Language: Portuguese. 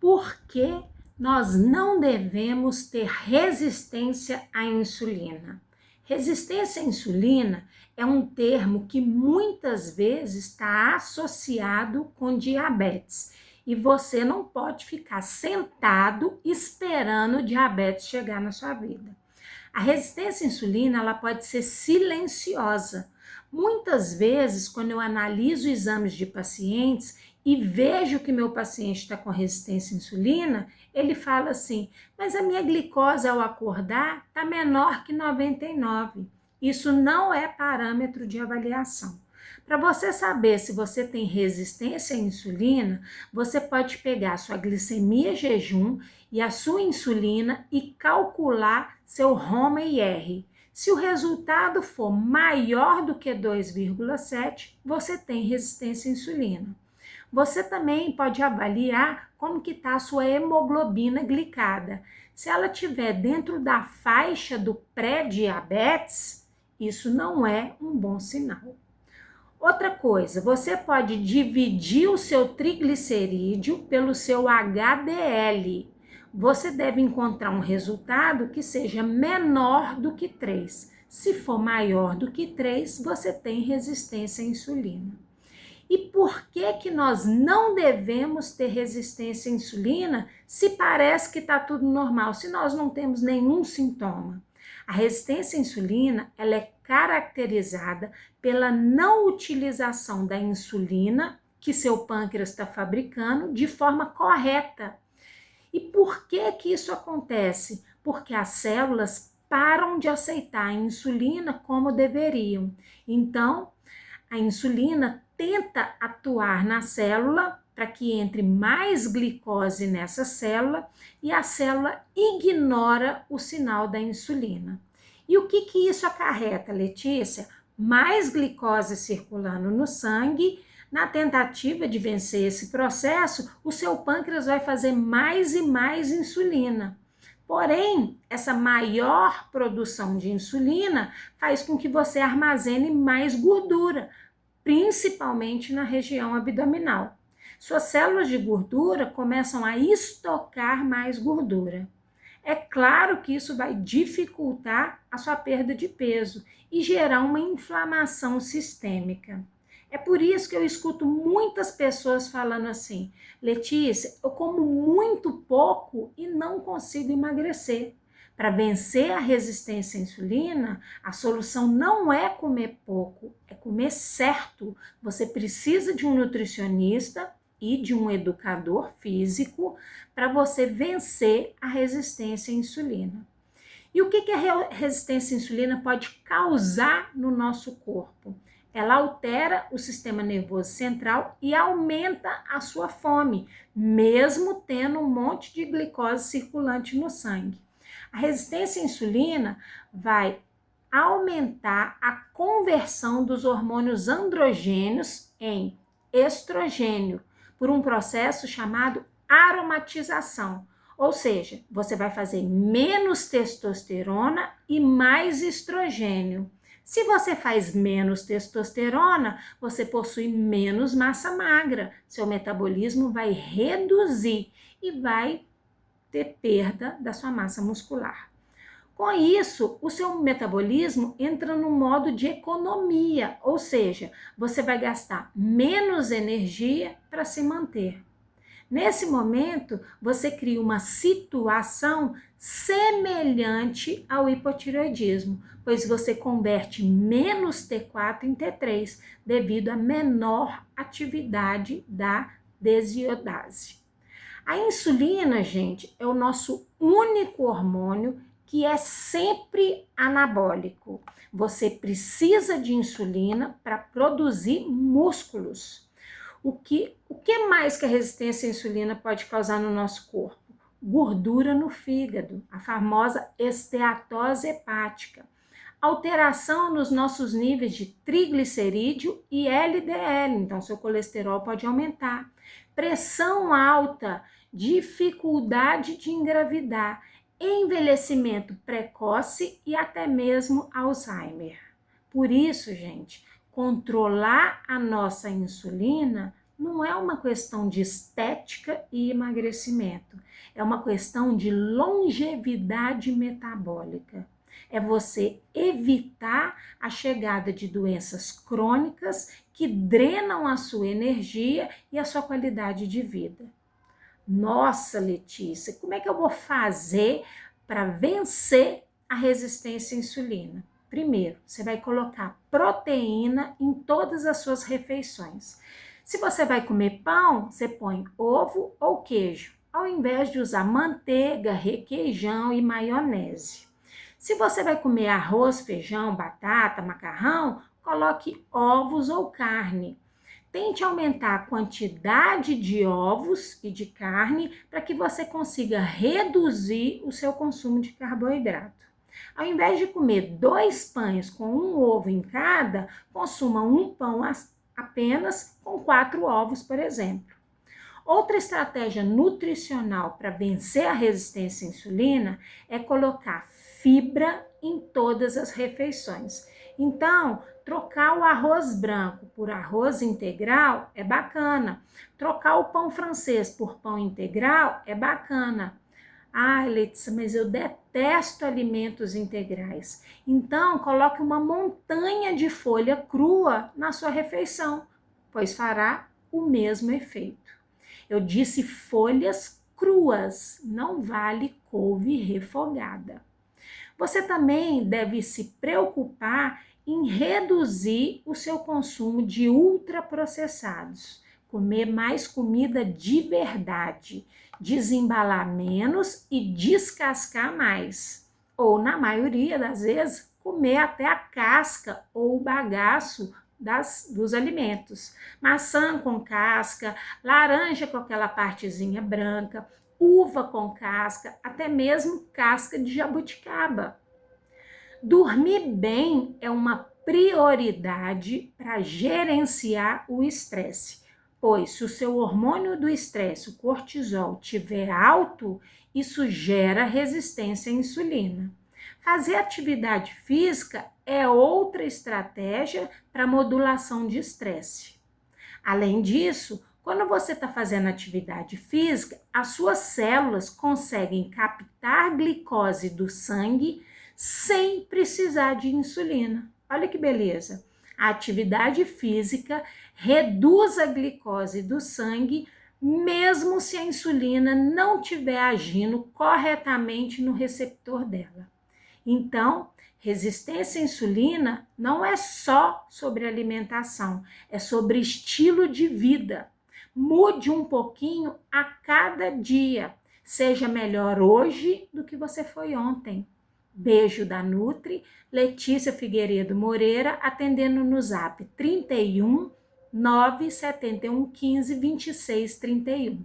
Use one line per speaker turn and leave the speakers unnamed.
por que nós não devemos ter resistência à insulina? Resistência à insulina é um termo que muitas vezes está associado com diabetes e você não pode ficar sentado esperando o diabetes chegar na sua vida. A resistência à insulina ela pode ser silenciosa. Muitas vezes, quando eu analiso exames de pacientes e vejo que meu paciente está com resistência à insulina, ele fala assim, mas a minha glicose ao acordar está menor que 99. Isso não é parâmetro de avaliação. Para você saber se você tem resistência à insulina, você pode pegar a sua glicemia jejum e a sua insulina e calcular seu HOMA-IR. Se o resultado for maior do que 2,7, você tem resistência à insulina. Você também pode avaliar como que está a sua hemoglobina glicada. Se ela estiver dentro da faixa do pré-diabetes, isso não é um bom sinal. Outra coisa, você pode dividir o seu triglicerídeo pelo seu HDL. Você deve encontrar um resultado que seja menor do que 3. Se for maior do que 3, você tem resistência à insulina. E por que nós não devemos ter resistência à insulina se parece que está tudo normal, se nós não temos nenhum sintoma? A resistência à insulina ela é caracterizada pela não utilização da insulina que seu pâncreas está fabricando de forma correta. E por que isso acontece? Porque as células param de aceitar a insulina como deveriam. Então, a insulina tenta atuar na célula para que entre mais glicose nessa célula e a célula ignora o sinal da insulina. E o que isso acarreta, Letícia? Mais glicose circulando no sangue. Na tentativa de vencer esse processo, o seu pâncreas vai fazer mais e mais insulina. Porém, essa maior produção de insulina faz com que você armazene mais gordura, principalmente na região abdominal. Suas células de gordura começam a estocar mais gordura. É claro que isso vai dificultar a sua perda de peso e gerar uma inflamação sistêmica. É por isso que eu escuto muitas pessoas falando assim, Letícia, eu como muito pouco e não consigo emagrecer. Para vencer a resistência à insulina, a solução não é comer pouco, é comer certo. Você precisa de um nutricionista e de um educador físico para você vencer a resistência à insulina. E o que a resistência à insulina pode causar no nosso corpo? Ela altera o sistema nervoso central e aumenta a sua fome, mesmo tendo um monte de glicose circulante no sangue. A resistência à insulina vai aumentar a conversão dos hormônios androgênios em estrogênio, por um processo chamado aromatização. Ou seja, você vai fazer menos testosterona e mais estrogênio. Se você faz menos testosterona, você possui menos massa magra. Seu metabolismo vai reduzir e vai ter perda da sua massa muscular. Com isso, o seu metabolismo entra no modo de economia, ou seja, você vai gastar menos energia para se manter. Nesse momento, você cria uma situação semelhante ao hipotireoidismo, pois você converte menos T4 em T3 devido à menor atividade da desiodase. A insulina, gente, é o nosso único hormônio que é sempre anabólico. Você precisa de insulina para produzir músculos. O que mais que a resistência à insulina pode causar no nosso corpo? Gordura no fígado, a famosa esteatose hepática. Alteração nos nossos níveis de triglicerídeo e LDL, então seu colesterol pode aumentar. Pressão alta, dificuldade de engravidar, envelhecimento precoce e até mesmo Alzheimer. Por isso, gente, controlar a nossa insulina não é uma questão de estética e emagrecimento, é uma questão de longevidade metabólica. É você evitar a chegada de doenças crônicas que drenam a sua energia e a sua qualidade de vida. Nossa, Letícia, como é que eu vou fazer para vencer a resistência à insulina? Primeiro, você vai colocar proteína em todas as suas refeições. Se você vai comer pão, você põe ovo ou queijo, ao invés de usar manteiga, requeijão e maionese. Se você vai comer arroz, feijão, batata, macarrão, coloque ovos ou carne. Tente aumentar a quantidade de ovos e de carne para que você consiga reduzir o seu consumo de carboidrato. Ao invés de comer 2 pães com um ovo em cada, consuma um pão apenas com 4 ovos, por exemplo. Outra estratégia nutricional para vencer a resistência à insulina é colocar fibra em todas as refeições. Então, trocar o arroz branco por arroz integral é bacana. Trocar o pão francês por pão integral é bacana. Ai, Letícia, mas eu detesto alimentos integrais. Então, coloque uma montanha de folha crua na sua refeição, pois fará o mesmo efeito. Eu disse folhas cruas, não vale couve refogada. Você também deve se preocupar em reduzir o seu consumo de ultraprocessados, comer mais comida de verdade, desembalar menos e descascar mais. Ou, na maioria das vezes, comer até a casca ou o bagaço dos alimentos. Maçã com casca, laranja com aquela partezinha branca, uva com casca, até mesmo casca de jabuticaba. Dormir bem é uma prioridade para gerenciar o estresse, pois se o seu hormônio do estresse, o cortisol, estiver alto, isso gera resistência à insulina. Fazer atividade física é outra estratégia para modulação de estresse. Além disso, quando você está fazendo atividade física, as suas células conseguem captar glicose do sangue sem precisar de insulina. Olha que beleza! A atividade física reduz a glicose do sangue, mesmo se a insulina não estiver agindo corretamente no receptor dela. Então, resistência à insulina não é só sobre alimentação, é sobre estilo de vida. Mude um pouquinho a cada dia. Seja melhor hoje do que você foi ontem. Beijo da Nutri, Letícia Figueiredo Moreira, atendendo no Zap 31 971 15 26 31.